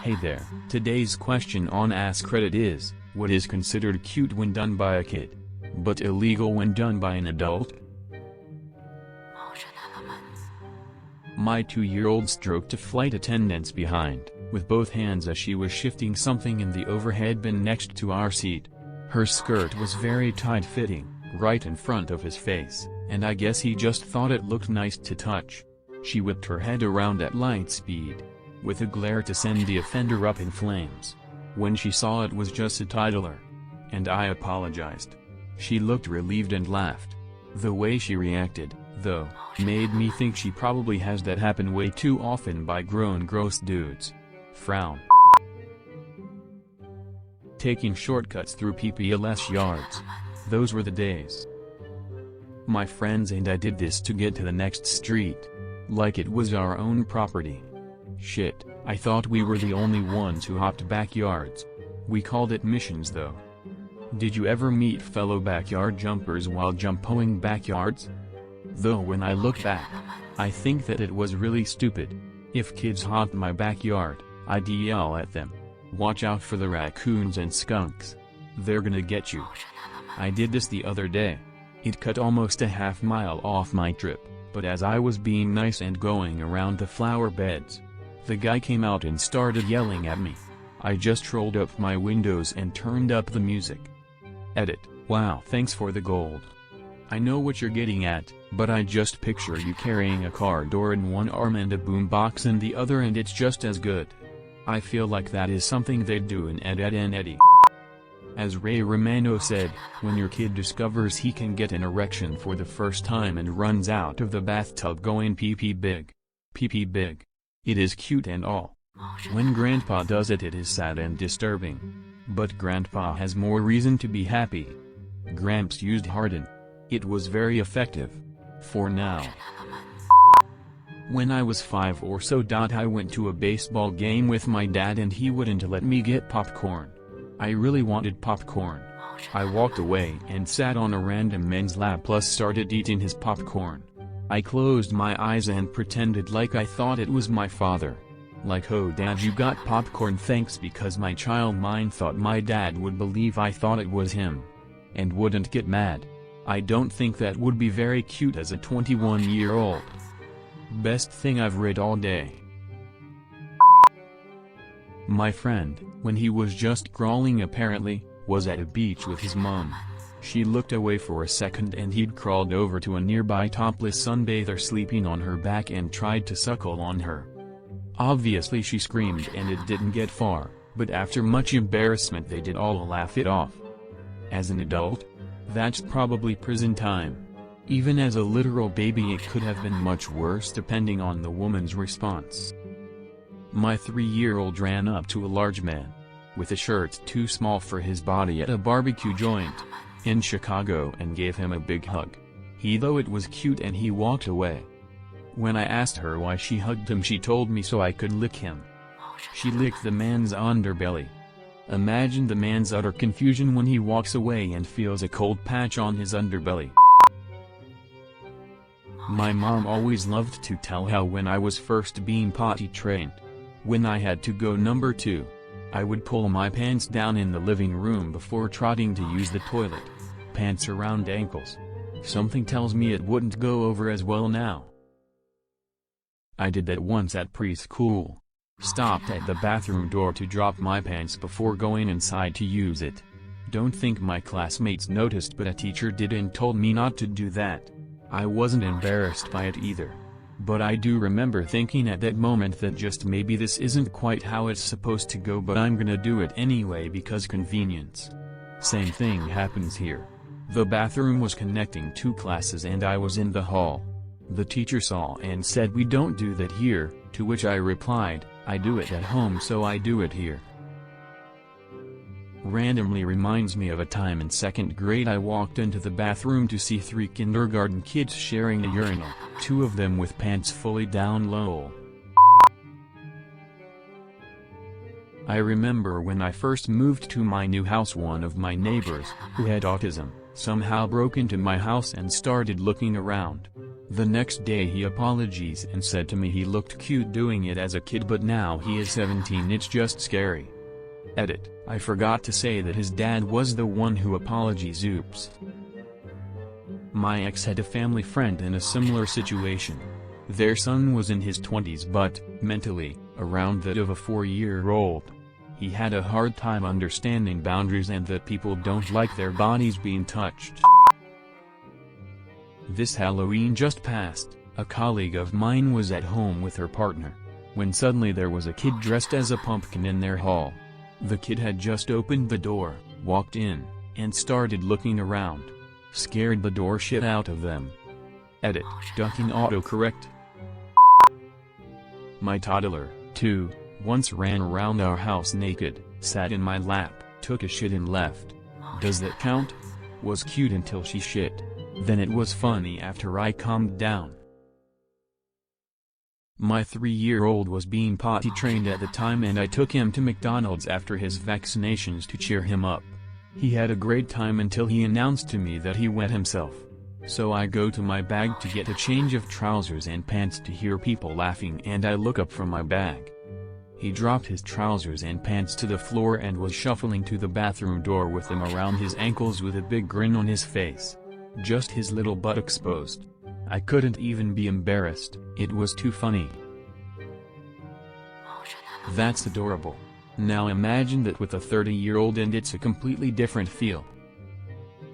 Hey there, today's question on Ask Reddit is, what is considered cute when done by a kid, but illegal when done by an adult? My 2-year-old stroked a flight attendant's behind, with both hands as she was shifting something in the overhead bin next to our seat. Her skirt was very tight-fitting, right in front of his face, and I guess he just thought it looked nice to touch. She whipped her head around at light speed, with a glare to send the offender up in flames. When she saw it was just a toddler, and I apologized, she looked relieved and laughed. The way she reacted, though, made me think she probably has that happen way too often by grown gross dudes. Frown. Taking shortcuts through PPLS yards. Those were the days. My friends and I did this to get to the next street, like it was our own property. Shit, I thought we were the only ones who hopped backyards. We called it missions though. Did you ever meet fellow backyard jumpers while jumpoing backyards? Though when I look back, I think that it was really stupid. If kids hopped my backyard, I'd yell at them, "Watch out for the raccoons and skunks. They're gonna get you." I did this the other day. It cut almost a half-mile off my trip, but as I was being nice and going around the flower beds, the guy came out and started yelling at me. I just rolled up my windows and turned up the music. Edit. Wow, thanks for the gold. I know what you're getting at, but I just picture you carrying a car door in one arm and a boombox in the other, and it's just as good. I feel like that is something they'd do in Ed, Edd n Eddy. As Ray Romano said, when your kid discovers he can get an erection for the first time and runs out of the bathtub going pee pee big. Pee pee big. It is cute and all. When grandpa does it, it is sad and disturbing. But grandpa has more reason to be happy. Gramps used Harden. It was very effective. For now. When I was 5 or so, I went to a baseball game with my dad and he wouldn't let me get popcorn. I really wanted popcorn. I walked away and sat on a random man's lap plus started eating his popcorn. I closed my eyes and pretended like I thought it was my father. Like, "Oh dad, you got popcorn, thanks," because my child mind thought my dad would believe I thought it was him. And wouldn't get mad. I don't think that would be very cute as a 21-year-old. Best thing I've read all day. My friend, when he was just crawling apparently, was at a beach with his mom. She looked away for a second and he'd crawled over to a nearby topless sunbather sleeping on her back and tried to suckle on her. Obviously she screamed and it didn't get far, but after much embarrassment they did all laugh it off. As an adult, that's probably prison time. Even as a literal baby it could have been much worse depending on the woman's response. My 3-year-old ran up to a large man, with a shirt too small for his body at a barbecue joint in Chicago and gave him a big hug. Though it was cute and he walked away. When I asked her why she hugged him, she told me so I could lick him. She licked the man's underbelly. Imagine the man's utter confusion when he walks away and feels a cold patch on his underbelly. My mom always loved to tell how when I was first being potty trained, when I had to go number 2, I would pull my pants down in the living room before trotting to use the toilet. Pants around ankles. Something tells me it wouldn't go over as well now. I did that once at preschool. Stopped at the bathroom door to drop my pants before going inside to use it. Don't think my classmates noticed, but a teacher did and told me not to do that. I wasn't embarrassed by it either. But I do remember thinking at that moment that just maybe this isn't quite how it's supposed to go, but I'm gonna do it anyway because convenience. Same thing happens here. The bathroom was connecting 2 classes and I was in the hall. The teacher saw and said, "We don't do that here," to which I replied, "I do it at home, so I do it here." Randomly reminds me of a time in 2nd grade I walked into the bathroom to see 3 kindergarten kids sharing a urinal, 2 of them with pants fully down low. I remember when I first moved to my new house, one of my neighbors, who had autism, somehow broke into my house and started looking around. The next day he apologized and said to me he looked cute doing it as a kid, but now he is 17, it's just scary. Edit, I forgot to say that his dad was the one who apologized. Oops. My ex had a family friend in a similar situation. Their son was in his 20s but, mentally, around that of a 4-year-old. He had a hard time understanding boundaries and that people don't like their bodies being touched. This Halloween just passed, a colleague of mine was at home with her partner, when suddenly there was a kid dressed as a pumpkin in their hall. The kid had just opened the door, walked in, and started looking around. Scared the door shit out of them. Edit, ducking autocorrect. My toddler, 2, once ran around our house naked, sat in my lap, took a shit and left. Does that count? Was cute until she shit. Then it was funny after I calmed down. My 3-year-old was being potty trained at the time and I took him to McDonald's after his vaccinations to cheer him up. He had a great time until he announced to me that he wet himself. So I go to my bag to get a change of trousers and pants to hear people laughing and I look up from my bag. He dropped his trousers and pants to the floor and was shuffling to the bathroom door with them around his ankles with a big grin on his face. Just his little butt exposed. I couldn't even be embarrassed, it was too funny. That's adorable. Now imagine that with a 30-year-old and it's a completely different feel.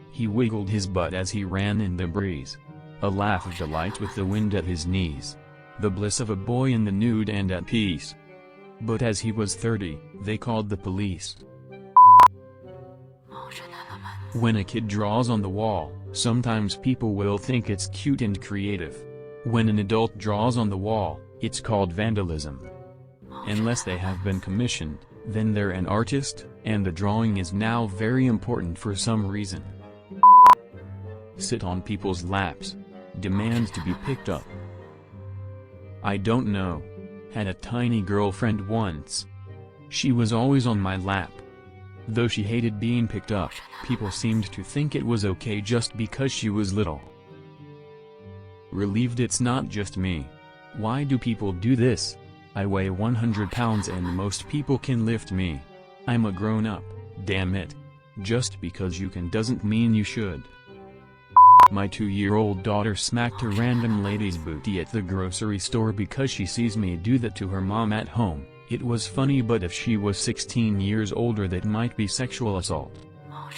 He wiggled his butt as he ran in the breeze. A laugh of delight with the wind at his knees. The bliss of a boy in the nude and at peace. But as he was 30, they called the police. When a kid draws on the wall, sometimes people will think it's cute and creative. When an adult draws on the wall, it's called vandalism. Unless they have been commissioned, then they're an artist, and the drawing is now very important for some reason. Sit on people's laps. Demand to be picked up. I don't know. Had a tiny girlfriend once. She was always on my lap. Though she hated being picked up, people seemed to think it was okay just because she was little. Relieved it's not just me. Why do people do this? I weigh 100 pounds and most people can lift me. I'm a grown-up, damn it. Just because you can doesn't mean you should. My 2-year-old daughter smacked a random lady's booty at the grocery store because she sees me do that to her mom at home. It was funny, but if she was 16 years older that might be sexual assault.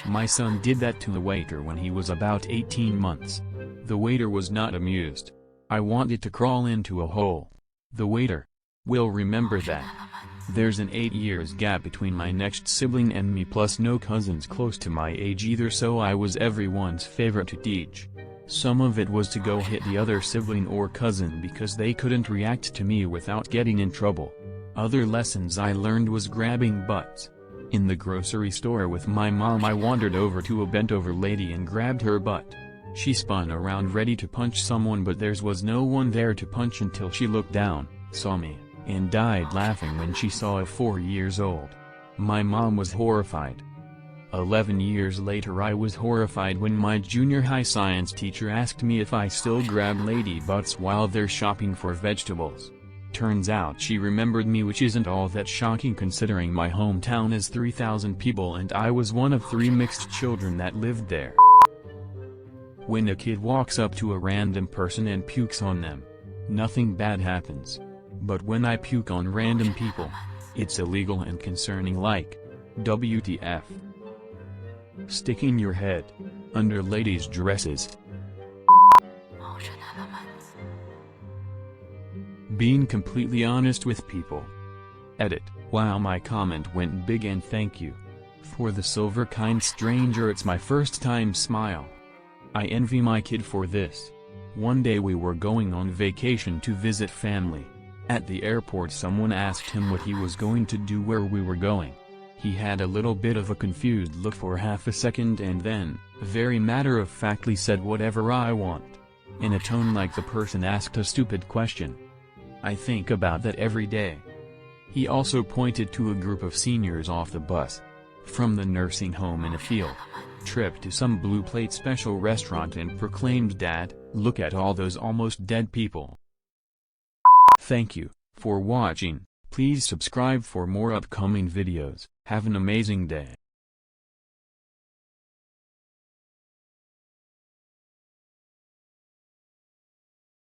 My son did that to the waiter when he was about 18 months. The waiter was not amused. I wanted to crawl into a hole. The waiter will remember that. There's an 8 years gap between my next sibling and me, plus no cousins close to my age either, so I was everyone's favorite to teach. Some of it was to go hit the other sibling or cousin because they couldn't react to me without getting in trouble. Other lessons I learned was grabbing butts. In the grocery store with my mom, I wandered over to a bent-over lady and grabbed her butt. She spun around ready to punch someone, but there was no one there to punch until she looked down, saw me, and died laughing when she saw a 4-year-old. My mom was horrified. 11 years later I was horrified when my junior high science teacher asked me if I still grab lady butts while they're shopping for vegetables. Turns out she remembered me, which isn't all that shocking considering my hometown is 3,000 people and I was one of 3 mixed children that lived there. When a kid walks up to a random person and pukes on them, nothing bad happens. But when I puke on random people, it's illegal and concerning, like, WTF. Sticking your head under ladies' dresses. Being completely honest with people. Edit, wow, my comment went big and thank you. For the silver kind stranger, it's my first time smile. I envy my kid for this. One day we were going on vacation to visit family. At the airport someone asked him what he was going to do, where we were going. He had a little bit of a confused look for half a second and then, very matter-of-factly said, whatever I want. In a tone like the person asked a stupid question. I think about that every day. He also pointed to a group of seniors off the bus. From the nursing home in a field. trip to some Blue Plate special restaurant and proclaimed that, "Look at all those almost dead people." Thank you for watching. Please subscribe for more upcoming videos. Have an amazing day.